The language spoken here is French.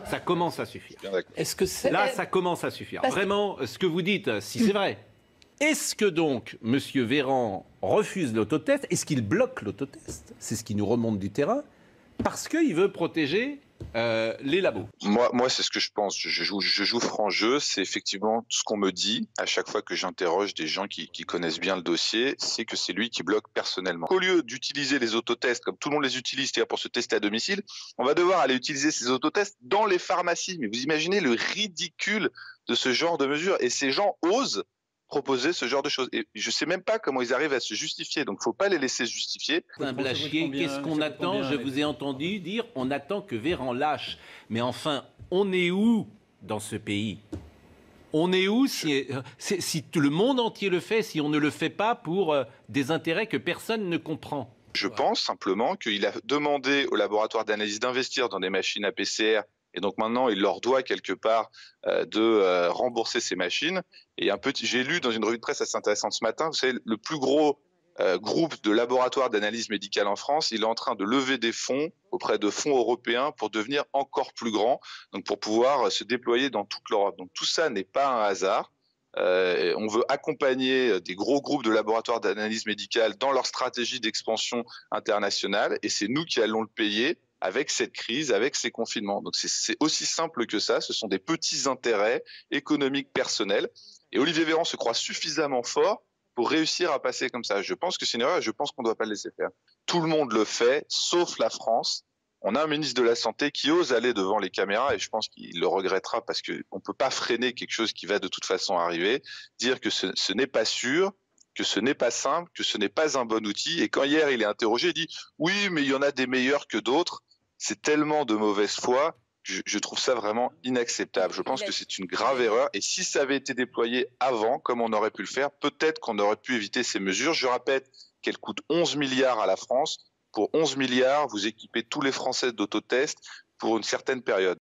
Ça commence à suffire. Est-ce que c'est... Là, ça commence à suffire. Vraiment, ce que vous dites, si c'est vrai. Est-ce que donc M. Véran refuse l'autotest? Est-ce qu'il bloque l'autotest? C'est ce qui nous remonte du terrain. Parce qu'il veut protéger les labos. Moi c'est ce que je pense. Je joue franc jeu. C'est effectivement ce qu'on me dit à chaque fois que j'interroge des gens qui connaissent bien le dossier, c'est que c'est lui qui bloque personnellement. Au lieu d'utiliser les autotests comme tout le monde les utilise, c'est-à-dire pour se tester à domicile, on va devoir aller utiliser ces autotests dans les pharmacies. Mais vous imaginez le ridicule de ce genre de mesures. Et ces gens osent proposer ce genre de choses. Et je ne sais même pas comment ils arrivent à se justifier. Donc, il ne faut pas les laisser se justifier. Blachier, qu'est-ce qu'on attend? Je vous ai entendu dire, on attend que Véran lâche. Mais enfin, on est où dans ce pays? On est où si le monde entier le fait, si on ne le fait pas pour des intérêts que personne ne comprend? Je pense simplement qu'il a demandé au laboratoire d'analyse d'investir dans des machines à PCR. Et donc maintenant, il leur doit quelque part de rembourser ces machines. Et j'ai lu dans une revue de presse assez intéressante ce matin, vous savez, le plus gros groupe de laboratoires d'analyse médicale en France, il est en train de lever des fonds auprès de fonds européens pour devenir encore plus grand, donc pour pouvoir se déployer dans toute l'Europe. Donc tout ça n'est pas un hasard. On veut accompagner des gros groupes de laboratoires d'analyse médicale dans leur stratégie d'expansion internationale, et c'est nous qui allons le payer avec cette crise, avec ces confinements. Donc c'est aussi simple que ça, ce sont des petits intérêts économiques personnels. Et Olivier Véran se croit suffisamment fort pour réussir à passer comme ça. Je pense que c'est une erreur et je pense qu'on ne doit pas le laisser faire. Tout le monde le fait, sauf la France. On a un ministre de la Santé qui ose aller devant les caméras et je pense qu'il le regrettera parce qu'on ne peut pas freiner quelque chose qui va de toute façon arriver, dire que ce n'est pas sûr, que ce n'est pas simple, que ce n'est pas un bon outil. Et quand hier il est interrogé, il dit « oui, mais il y en a des meilleurs que d'autres ». C'est tellement de mauvaise foi, je trouve ça vraiment inacceptable. Je pense que c'est une grave erreur. Et si ça avait été déployé avant, comme on aurait pu le faire, peut-être qu'on aurait pu éviter ces mesures. Je répète qu'elles coûtent 11 milliards à la France. Pour 11 milliards, vous équipez tous les Français d'autotests pour une certaine période.